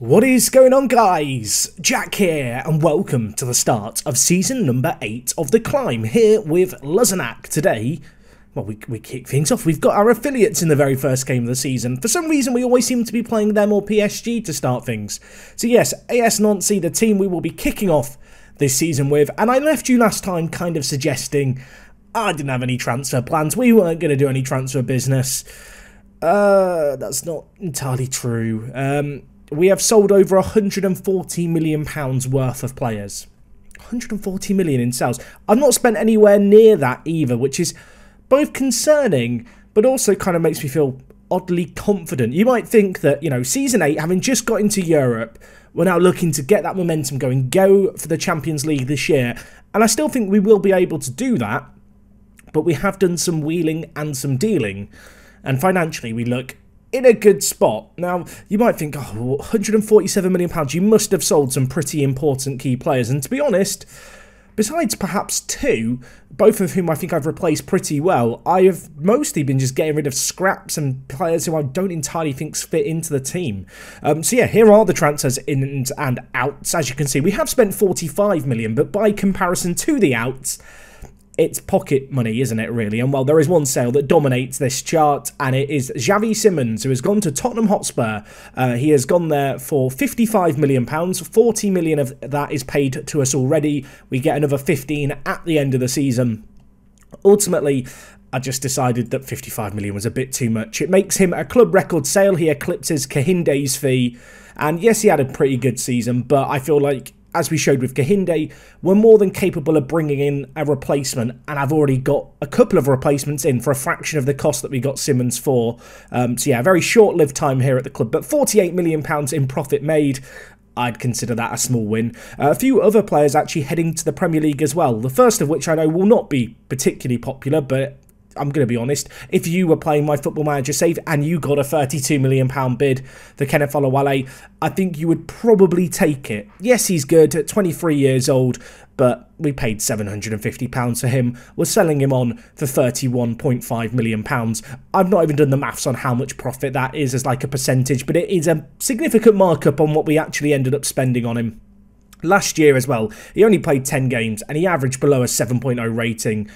What is going on, guys? Jack here, and welcome to the start of season number 8 of The Climb, here with Luzenak. Today, well, we kick things off. We've got our affiliates in the very first game of the season. For some reason, we always seem to be playing them or PSG to start things. So yes, AS Nancy, the team we will be kicking off this season with, and I left you last time kind of suggesting I didn't have any transfer plans. We weren't going to do any transfer business. That's not entirely true. We have sold over £140 million worth of players. 140 million in sales. I've not spent anywhere near that either, which is both concerning, but also kind of makes me feel oddly confident. You might think that, you know, Season 8, having just got into Europe, we're now looking to get that momentum going, go for the Champions League this year. And I still think we will be able to do that, but we have done some wheeling and some dealing. And financially, we look in a good spot. Now, you might think, oh, £147 million, you must have sold some pretty important key players. And to be honest, besides perhaps two, both of whom I think I've replaced pretty well, I have mostly been just getting rid of scraps and players who I don't entirely think fit into the team. So yeah, here are the transfers ins and outs. As you can see, we have spent 45 million, but by comparison to the outs, it's pocket money, isn't it, really? And well, there is one sale that dominates this chart, and it is Javi Simmons, who has gone to Tottenham Hotspur. He has gone there for £55 million. 40 million of that is paid to us already. We get another 15 at the end of the season. Ultimately, I just decided that 55 million was a bit too much. It makes him a club record sale. He eclipses Kahinde's fee. And yes, he had a pretty good season, but I feel like, as we showed with Kahinde, we're more than capable of bringing in a replacement, and I've already got a couple of replacements in for a fraction of the cost that we got Simmons for. So yeah, a very short-lived time here at the club, but £48 million in profit made. I'd consider that a small win. A few other players actually heading to the Premier League as well, the first of which I know will not be particularly popular, but I'm going to be honest, if you were playing my Football Manager save and you got a £32 million bid for Kenneth Olawale, I think you would probably take it. Yes, he's good at 23 years old, but we paid £750 for him. We're selling him on for £31.5 million. I've not even done the maths on how much profit that is as like a percentage, but it is a significant markup on what we actually ended up spending on him. Last year as well, he only played 10 games and he averaged below a 7.0 rating.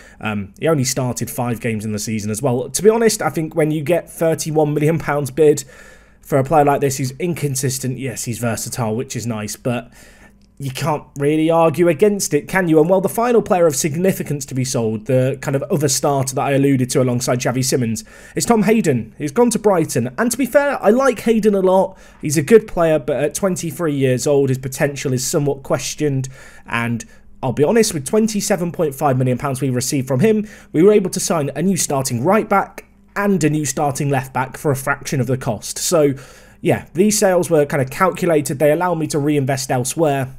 He only started 5 games in the season as well. To be honest, I think when you get £31 million bid for a player like this who's inconsistent, yes, he's versatile, which is nice, but you can't really argue against it, can you? And well, the final player of significance to be sold, the kind of other starter that I alluded to alongside Javi Simmons, is Tom Hayden. He's gone to Brighton. And to be fair, I like Hayden a lot. He's a good player, but at 23 years old, his potential is somewhat questioned. And I'll be honest, with £27.5 million we received from him, we were able to sign a new starting right back and a new starting left back for a fraction of the cost. So yeah, these sales were kind of calculated. They allow me to reinvest elsewhere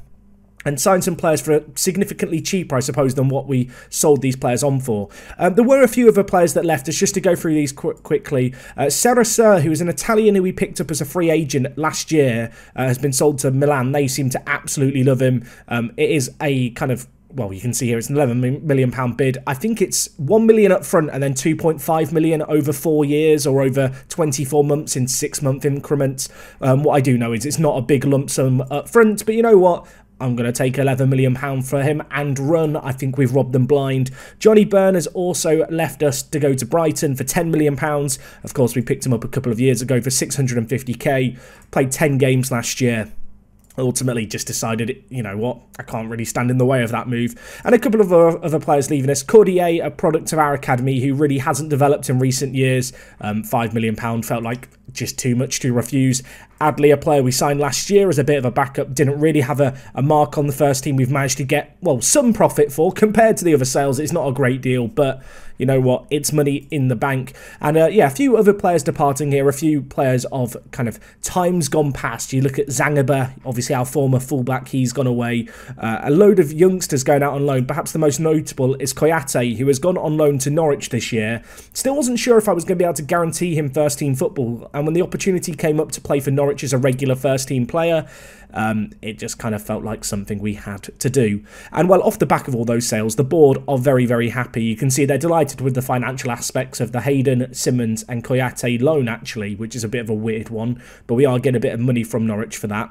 and sign some players for significantly cheaper, I suppose, than what we sold these players on for. There were a few other players that left us, just to go through these quickly. Sergio, who is an Italian who we picked up as a free agent last year, has been sold to Milan. They seem to absolutely love him. It is a kind of, well, you can see here it's an £11 million bid. I think it's £1 million up front and then £2.5 million over 4 years or over 24 months in 6-month increments. What I do know is it's not a big lump sum up front, but you know what? I'm going to take £11 million for him and run. I think we've robbed them blind. Johnny Byrne has also left us to go to Brighton for £10 million. Of course, we picked him up a couple of years ago for 650k. Played 10 games last year. Ultimately just decided, you know what, I can't really stand in the way of that move. And a couple of other players leaving us. Cordier, a product of our academy who really hasn't developed in recent years. £5 million felt like just too much to refuse. Adley, a player we signed last year as a bit of a backup, didn't really have a mark on the first team. We've managed to get, well, some profit for. Compared to the other sales, it's not a great deal, but you know what, it's money in the bank. And yeah, a few other players departing here, a few players of kind of times gone past. You look at Zangaba, obviously our former fullback, he's gone away. A load of youngsters going out on loan. Perhaps the most notable is Koyate, who has gone on loan to Norwich this year. Still wasn't sure if I was going to be able to guarantee him first team football, and when the opportunity came up to play for Norwich as a regular first team player, it just kind of felt like something we had to do. And well, off the back of all those sales, the board are very, very happy. You can see they're delighted with the financial aspects of the Hayden, Simmons and Koyate loan, actually, which is a bit of a weird one, but we are getting a bit of money from Norwich for that.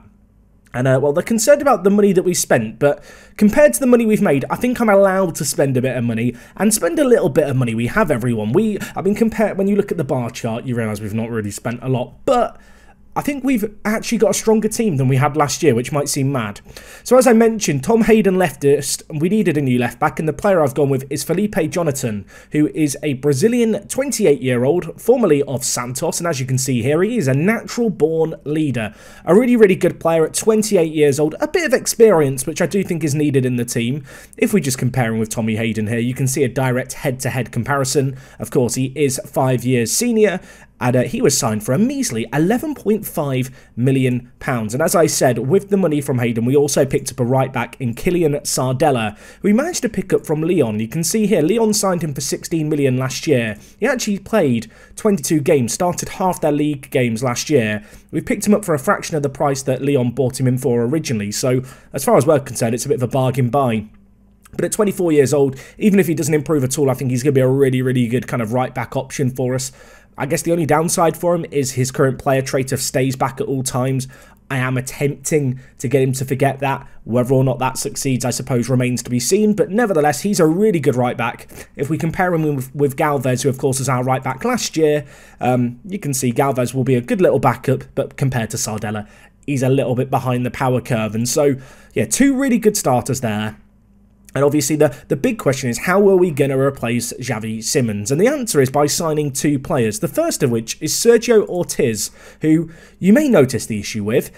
And, well, they're concerned about the money that we spent, but compared to the money we've made, I think I'm allowed to spend a bit of money, and spend a little bit of money. We have, everyone. I mean, when you look at the bar chart, you realise we've not really spent a lot, but I think we've actually got a stronger team than we had last year, which might seem mad. So as I mentioned, Tom Hayden left us, and we needed a new left-back, and the player I've gone with is Felipe Jonathan, who is a Brazilian 28-year-old, formerly of Santos, and as you can see here, he is a natural-born leader. A really, really good player at 28 years old, a bit of experience, which I do think is needed in the team. If we just compare him with Tommy Hayden here, you can see a direct head-to-head comparison. Of course, he is 5 years senior, and he was signed for a measly £11.5 million. And as I said, with the money from Hayden, we also picked up a right-back in Kylian Sardella, who we managed to pick up from Lyon. You can see here, Lyon signed him for £16 million last year. He actually played 22 games, started half their league games last year. We picked him up for a fraction of the price that Lyon bought him in for originally. So, as far as we're concerned, it's a bit of a bargain buy. But at 24 years old, even if he doesn't improve at all, I think he's going to be a really, really good kind of right-back option for us. I guess the only downside for him is his current player trait of stays back at all times. I am attempting to get him to forget that. Whether or not that succeeds, I suppose, remains to be seen. But nevertheless, he's a really good right-back. If we compare him with Galvez, who of course was our right-back last year, you can see Galvez will be a good little backup, but compared to Sardella, he's a little bit behind the power curve. And so, yeah, two really good starters there. And obviously the big question is, how are we going to replace Javi Simmons? And the answer is by signing two players. The first of which is Sergio Ortiz, who you may notice the issue with.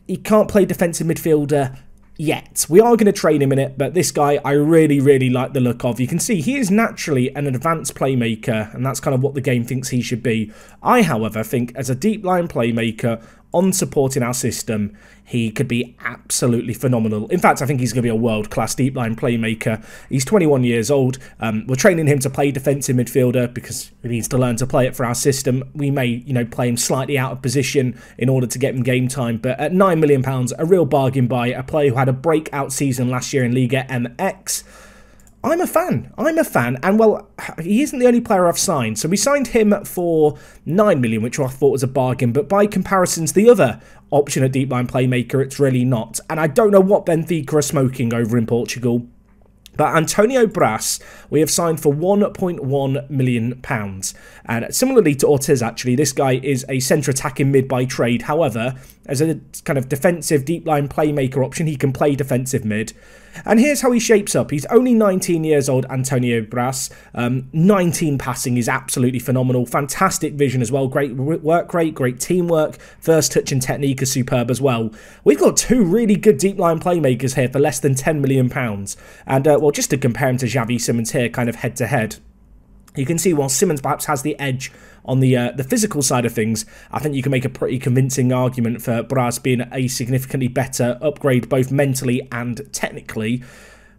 He can't play defensive midfielder yet. We are going to train him in it, but this guy I really, really like the look of. You can see he is naturally an advanced playmaker, and that's kind of what the game thinks he should be. I, however, think as a deep line playmaker on supporting our system, he could be absolutely phenomenal. In fact, I think he's going to be a world-class deep line playmaker. He's 21 years old. We're training him to play defensive midfielder because he needs to learn to play it for our system. We may, play him slightly out of position in order to get him game time. But at £9 million, a real bargain buy. A player who had a breakout season last year in Liga MX. I'm a fan. And well, he isn't the only player I've signed. So we signed him for $9 million, which I thought was a bargain. But by comparisons, the other option at deep line playmaker, it's really not. And I don't know what Benfica are smoking over in Portugal. But Antonio Bras, we have signed for £1.1 million. And similarly to Ortiz, actually, this guy is a centre-attacking mid by trade. However, as a kind of defensive deep line playmaker option, he can play defensive mid. And here's how he shapes up. He's only 19 years old, Antonio Bras. 19 passing is absolutely phenomenal. Fantastic vision as well. Great work rate, great teamwork. First touch and technique is superb as well. We've got two really good deep line playmakers here for less than £10 million. And, well, just to compare him to Javi Simmons here, kind of head to head, you can see while Simmons perhaps has the edge on the physical side of things, I think you can make a pretty convincing argument for Braz being a significantly better upgrade both mentally and technically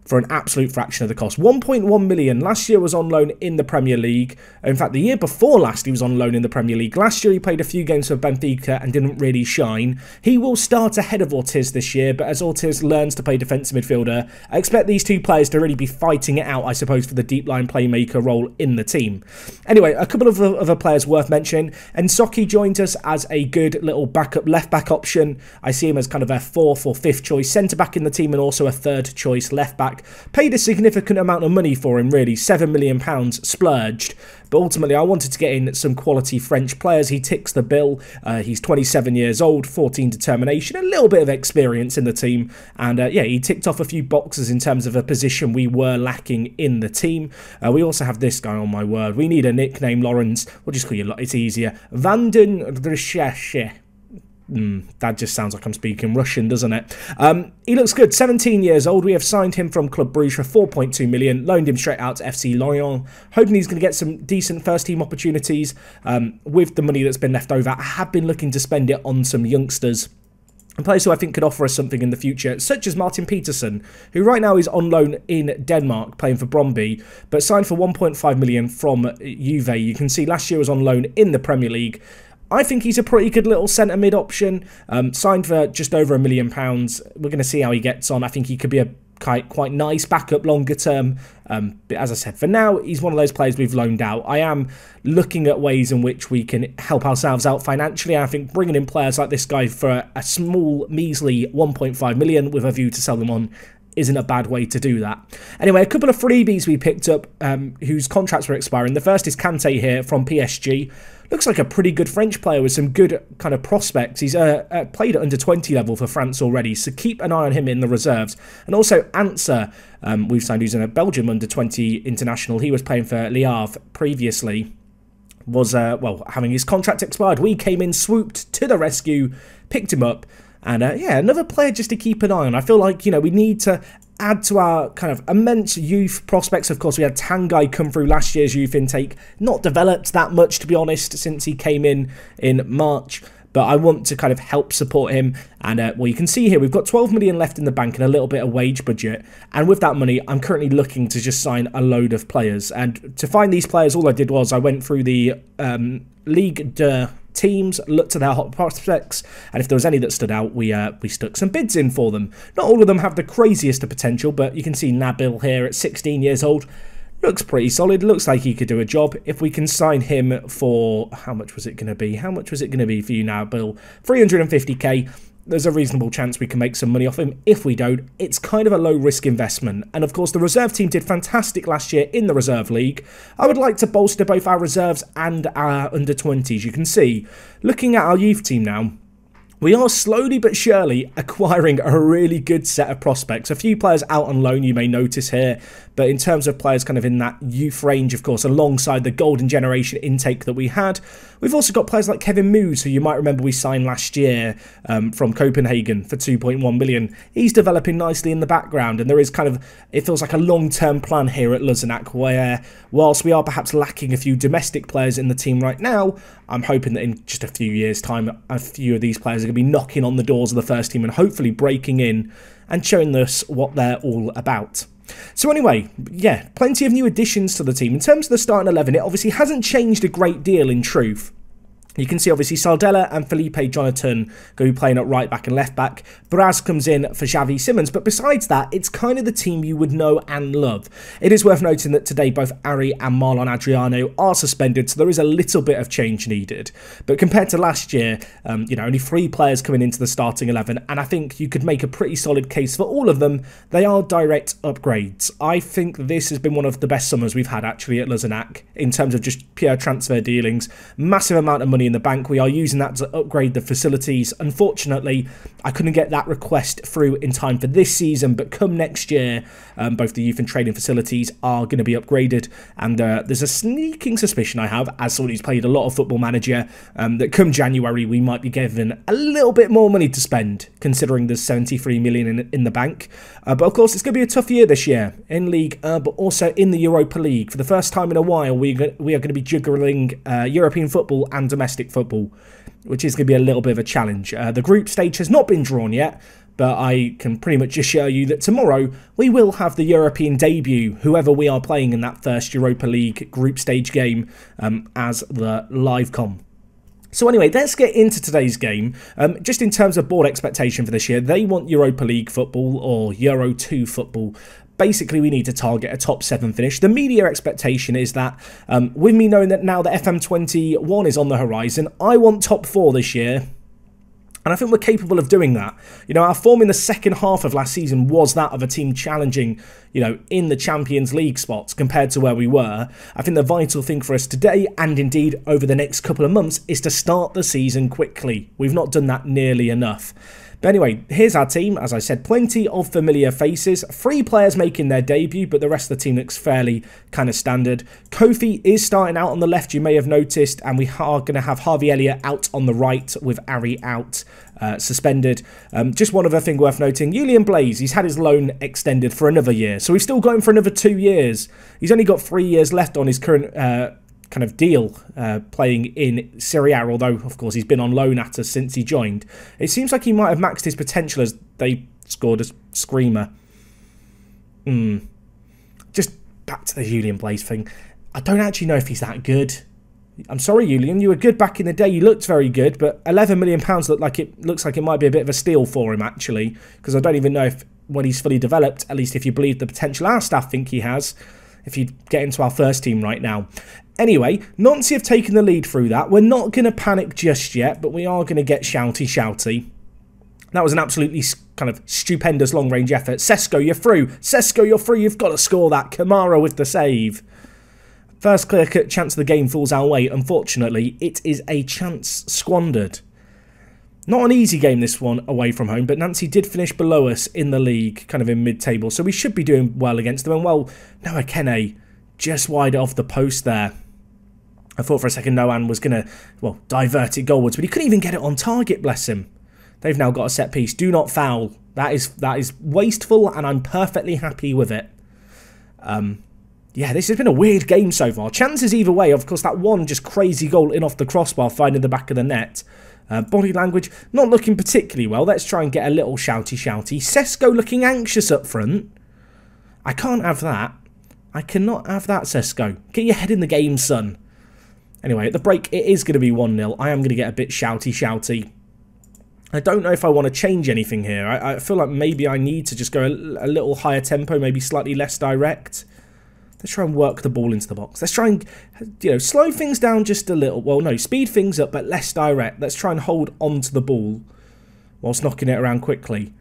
for an absolute fraction of the cost. 1.1 million. Last year was on loan in the Premier League. In fact, the year before last, he was on loan in the Premier League. Last year, he played a few games for Benfica and didn't really shine. He will start ahead of Ortiz this year, but as Ortiz learns to play defensive midfielder, I expect these two players to really be fighting it out, I suppose, for the deep line playmaker role in the team. Anyway, a couple of other players worth mentioning. Nsocki joined us as a good little backup left-back option. I see him as kind of a fourth or fifth choice centre-back in the team and also a third choice left-back. Paid a significant amount of money for him, really, £7 million splurged. But ultimately, I wanted to get in some quality French players. He ticks the bill. He's 27 years old, 14 determination, a little bit of experience in the team. And yeah, he ticked off a few boxes in terms of a position we were lacking in the team. We also have this guy, on my word. We need a nickname, Lawrence. We'll just call you, it's easier. Vanden Dresheshe. That just sounds like I'm speaking Russian, doesn't it? He looks good. 17 years old. We have signed him from Club Bruges for 4.2 million. Loaned him straight out to FC Lorient. Hoping he's going to get some decent first-team opportunities with the money that's been left over. I have been looking to spend it on some youngsters. And players who I think could offer us something in the future, such as Martin Peterson, who right now is on loan in Denmark, playing for Brøndby, but signed for 1.5 million from Juve. You can see last year was on loan in the Premier League. I think he's a pretty good little centre-mid option, signed for just over £1 million. We're going to see how he gets on. I think he could be a quite nice backup longer term. But as I said, for now, he's one of those players we've loaned out. I am looking at ways in which we can help ourselves out financially. I think bringing in players like this guy for a small, measly 1.5 million with a view to sell them on isn't a bad way to do that. Anyway, a couple of freebies we picked up whose contracts were expiring. The first is Kante here from PSG. Looks like a pretty good French player with some good kind of prospects. He's played at under 20 level for France already, so keep an eye on him in the reserves. And also Answer, we've signed, who's in a Belgium under 20 international. He was playing for Le Havre previously. Was, having his contract expired. We came in, swooped to the rescue, picked him up. And yeah, another player just to keep an eye on. I feel like, we need to add to our kind of immense youth prospects. Of course, we had Tanguy come through last year's youth intake. Not developed that much, to be honest, since he came in March. But I want to kind of help support him. And, well, you can see here, we've got 12 million left in the bank and a little bit of wage budget. And with that money, I'm currently looking to just sign a load of players. And to find these players, all I did was I went through the Ligue de teams, looked at their hot prospects, and if there was any that stood out, we stuck some bids in for them. Not all of them have the craziest of potential, but you can see Nabil here at 16 years old. Looks pretty solid, looks like he could do a job. If we can sign him for, how much was it going to be? How much was it going to be for you now, Bill? 350k. There's a reasonable chance we can make some money off him. If we don't, it's kind of a low-risk investment. And of course, the reserve team did fantastic last year in the reserve league. I would like to bolster both our reserves and our under-20s. You can see, looking at our youth team now, we are slowly but surely acquiring a really good set of prospects. A few players out on loan you may notice here, but in terms of players kind of in that youth range, of course, alongside the golden generation intake that we had, we've also got players like Kevin Moos, who you might remember we signed last year from Copenhagen for 2.1 million. He's developing nicely in the background, and there is kind of, it feels like a long-term plan here at Luzenac, where whilst we are perhaps lacking a few domestic players in the team right now, I'm hoping that in just a few years' time, a few of these players are going to be knocking on the doors of the first team and hopefully breaking in and showing us what they're all about. So anyway, yeah, plenty of new additions to the team. In terms of the starting 11, it obviously hasn't changed a great deal in truth. You can see, obviously, Saldella and Felipe Jonathan going to be playing at right back and left back. Braz comes in for Javi Simmons. But besides that, it's kind of the team you would know and love. It is worth noting that today both Ari and Marlon Adriano are suspended, so there is a little bit of change needed. But compared to last year, only 3 players coming into the starting 11. And I think you could make a pretty solid case for all of them. They are direct upgrades. I think this has been one of the best summers we've had, actually, at Luzenac in terms of just pure transfer dealings. Massive amount of money in the bank. We are using that to upgrade the facilities. Unfortunately, I couldn't get that request through in time for this season, but come next year, both the youth and training facilities are going to be upgraded, and there's a sneaking suspicion I have, as someone who's played a lot of Football Manager, that come January we might be given a little bit more money to spend, considering there's 73 million in the bank. But of course, it's going to be a tough year this year in League, but also in the Europa League. For the first time in a while, we are going to be juggling European football and domestic football, which is going to be a little bit of a challenge. The group stage has not been drawn yet, but I can pretty much assure you that tomorrow we will have the European debut, whoever we are playing in that first Europa League group stage game, as the live com. So anyway, let's get into today's game. Just in terms of board expectation for this year, they want Europa League football or Euro 2 football. Basically, we need to target a top 7 finish. The media expectation is that, with me knowing that now the FM21 is on the horizon, I want top 4 this year. And I think we're capable of doing that. Our form in the second half of last season was that of a team challenging, in the Champions League spots compared to where we were. I think the vital thing for us today, and indeed over the next couple of months, is to start the season quickly. We've not done that nearly enough. But anyway, here's our team. As I said, plenty of familiar faces. 3 players making their debut, but the rest of the team looks fairly kind of standard. Kofi is starting out on the left, you may have noticed, and we are going to have Harvey Elliott out on the right with Ari out, suspended. Just one other thing worth noting, Julian Blaze, he's had his loan extended for another year, so we've still got him for another 2 years. He's only got 3 years left on his current kind of deal playing in Serie A, although of course he's been on loan at us since he joined. It seems like he might have maxed his potential as they scored a screamer. Just back to the Julian Blaze thing. I don't actually know if he's that good. I'm sorry, Julian, you were good back in the day. You looked very good, but £11 million looks like it might be a bit of a steal for him, actually, because I don't even know if when he's fully developed, at least if you believe the potential our staff think he has, if you get into our first team right now. Anyway, Nancy have taken the lead through that. We're not going to panic just yet, but we are going to get shouty. That was an absolutely kind of stupendous long-range effort. Sesko, you're through. Sesko, you're through. You've got to score that. Kamara with the save. First clear-cut chance of the game falls our way. Unfortunately, it is a chance squandered. Not an easy game, this one, away from home, but Nancy did finish below us in the league, kind of in mid-table, so we should be doing well against them. And, well, Noah Kene just wide off the post there. I thought for a second Noan was going to, well, divert it goalwards, but he couldn't even get it on target, bless him. They've now got a set piece. Do not foul. That is wasteful, and I'm perfectly happy with it. Yeah, this has been a weird game so far. Chances either way. Of course, that one just crazy goal in off the crossbar, finding the back of the net. Body language, not looking particularly well. Let's try and get a little shouty. Sesko looking anxious up front. I can't have that. I cannot have that, Sesko. Get your head in the game, son. Anyway, at the break, it is going to be 1-0. I am going to get a bit shouty. I don't know if I want to change anything here. I feel like maybe I need to just go a little higher tempo, maybe slightly less direct. Let's try and work the ball into the box. Let's try and, slow things down just a little. Well, no, speed things up, but less direct. Let's try and hold on to the ball whilst knocking it around quickly.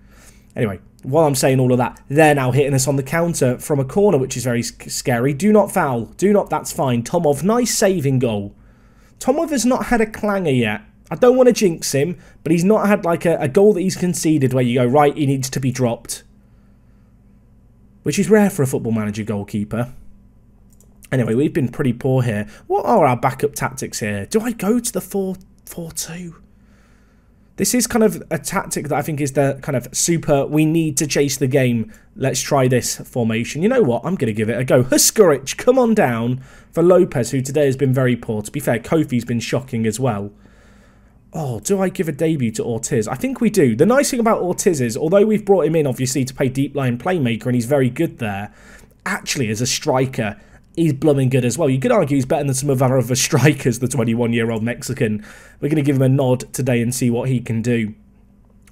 Anyway, while I'm saying all of that, they're now hitting us on the counter from a corner, which is very scary. Do not foul. Do not, that's fine. Tomov, nice saving goal. Tomov has not had a clanger yet. I don't want to jinx him, but he's not had like a goal that he's conceded where you go, right, he needs to be dropped. Which is rare for a Football Manager goalkeeper. Anyway, we've been pretty poor here. What are our backup tactics here? Do I go to the 4-4-2? This is kind of a tactic that I think is the kind of super, we need to chase the game, let's try this formation. You know what? I'm going to give it a go. Huskaric, come on down for Lopez, who today has been very poor. To be fair, Kofi's been shocking as well. Oh, do I give a debut to Ortiz? I think we do. The nice thing about Ortiz is, although we've brought him in, obviously, to play deep line playmaker, and he's very good there, actually, as a striker, he's blooming good as well. You could argue he's better than some of our other strikers, the 21-year-old Mexican. We're going to give him a nod today and see what he can do.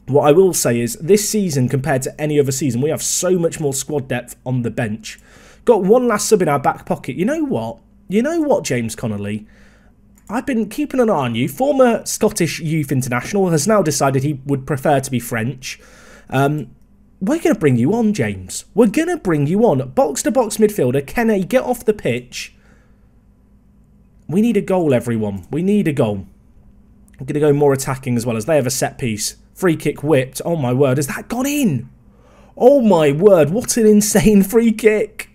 What I will say is, this season, compared to any other season, we have so much more squad depth on the bench. Got one last sub in our back pocket. You know what? You know what, James Connolly? I've been keeping an eye on you. Former Scottish youth international has now decided he would prefer to be French. We're going to bring you on, James. We're going to bring you on. Box-to-box midfielder. Kene, get off the pitch. We need a goal, everyone. We need a goal. I'm going to go more attacking as well, as they have a set piece. Free kick whipped. Oh, my word. Has that gone in? Oh, my word. What an insane free kick.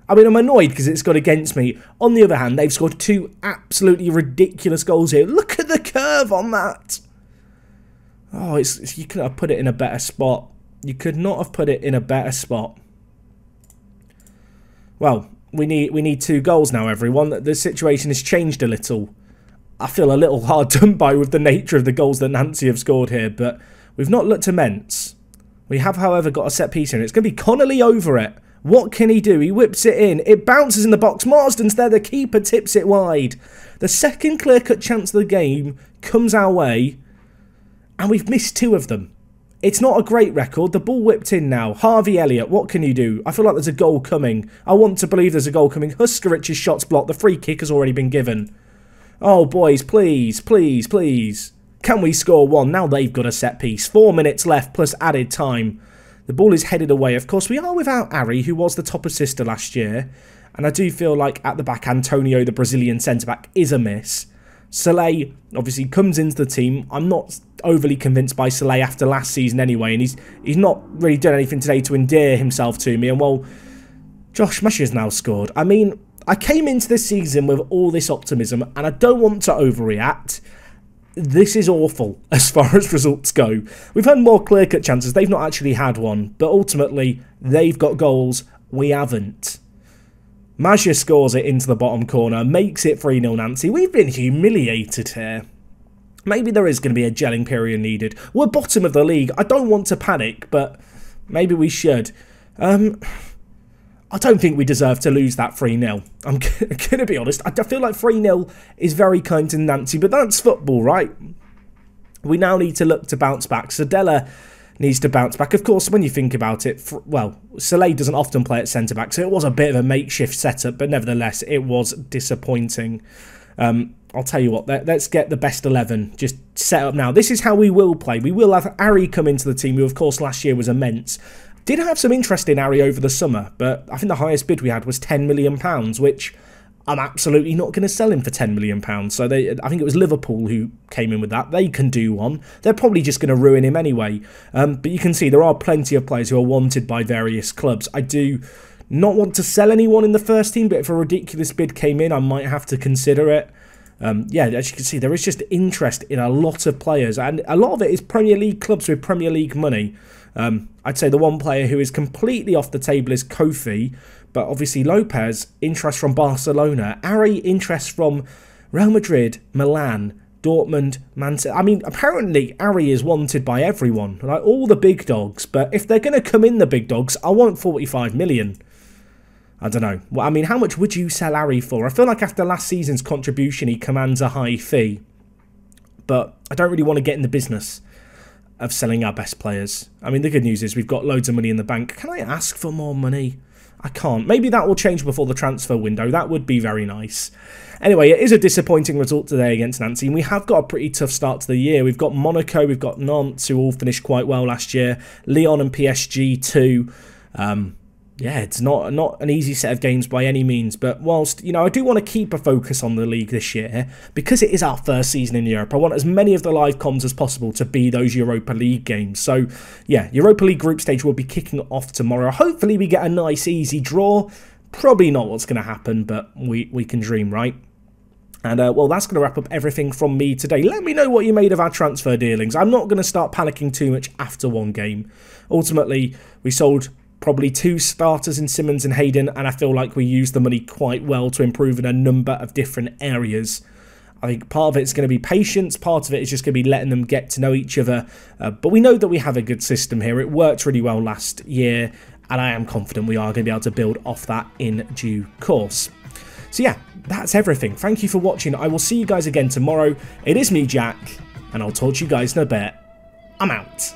I mean, I'm annoyed because it's gone against me. On the other hand, they've scored two absolutely ridiculous goals here. Look at the curve on that. Oh, you could have put it in a better spot. You could not have put it in a better spot. Well, we need 2 goals now, everyone. The situation has changed a little. I feel a little hard done by with the nature of the goals that Nancy have scored here, but we've not looked immense. We have, however, got a set piece here, and it's going to be Connolly over it. What can he do? He whips it in. It bounces in the box. Marsden's there. The keeper tips it wide. The second clear-cut chance of the game comes our way, and we've missed 2 of them. It's not a great record. The ball whipped in now. Harvey Elliott, what can you do? I feel like there's a goal coming. I want to believe there's a goal coming. Huskaric's shot's blocked. The free kick has already been given. Oh, boys, please, please, please. Can we score 1? Now they've got a set piece. 4 minutes left plus added time. The ball is headed away. Of course, we are without Ari, who was the top assister last year. And I do feel like at the back, Antonio, the Brazilian centre-back, is a miss. Soleil obviously comes into the team. I'm not overly convinced by Soleil after last season anyway. And he's not really done anything today to endear himself to me. And well, Josh Mush has now scored. I mean, I came into this season with all this optimism. And I don't want to overreact. This is awful as far as results go. We've had more clear-cut chances. They've not actually had one. But ultimately, they've got goals. We haven't. Magia scores it into the bottom corner. Makes it 3-0 Nancy. We've been humiliated here. Maybe there is going to be a gelling period needed. We're bottom of the league. I don't want to panic, but maybe we should. I don't think we deserve to lose that 3-0. I'm going to be honest. I feel like 3-0 is very kind to Nancy, but that's football, right? We now need to look to bounce back. Sadella needs to bounce back. Of course, when you think about it, well, Soleil doesn't often play at centre-back, so it was a bit of a makeshift setup, but nevertheless, it was disappointing. I'll tell you what, let's get the best 11 just set up now. This is how we will play. We will have Ari come into the team, who of course last year was immense. Did have some interest in Ari over the summer, but I think the highest bid we had was £10 million, which I'm absolutely not going to sell him for £10 million. So I think it was Liverpool who came in with that. They can do one. They're probably just going to ruin him anyway. But you can see there are plenty of players who are wanted by various clubs. I do not want to sell anyone in the first team, but if a ridiculous bid came in, I might have to consider it. Yeah, as you can see, there is just interest in a lot of players, and a lot of it is Premier League clubs with Premier League money. I'd say the one player who is completely off the table is Kofi, but obviously Lopez, interest from Barcelona, Ari, interest from Real Madrid, Milan, Dortmund, Manchester. I mean, apparently Ari is wanted by everyone, like all the big dogs, but if they're going to come in the big dogs, I want 45 million. I don't know. Well, I mean, how much would you sell Ari for? I feel like after last season's contribution, he commands a high fee. But I don't really want to get in the business of selling our best players. I mean, the good news is we've got loads of money in the bank. Can I ask for more money? I can't. Maybe that will change before the transfer window. That would be very nice. Anyway, it is a disappointing result today against Nancy. And we have got a pretty tough start to the year. We've got Monaco, we've got Nantes, who all finished quite well last year. Lyon and PSG too. Yeah, it's not an easy set of games by any means, but whilst, you know, I do want to keep a focus on the league this year, because it is our first season in Europe, I want as many of the live comms as possible to be those Europa League games. So, yeah, Europa League group stage will be kicking off tomorrow. Hopefully we get a nice, easy draw. Probably not what's going to happen, but we can dream, right? And, well, that's going to wrap up everything from me today. Let me know what you made of our transfer dealings. I'm not going to start panicking too much after one game. Ultimately, we sold probably 2 starters in Simmons and Hayden, and I feel like we used the money quite well to improve in a number of different areas. I think part of it's going to be patience, part of it is just going to be letting them get to know each other, but we know that we have a good system here. It worked really well last year, and I am confident we are going to be able to build off that in due course. So yeah, that's everything. Thank you for watching. I will see you guys again tomorrow. It is me, Jack, and I'll talk to you guys in a bit. I'm out.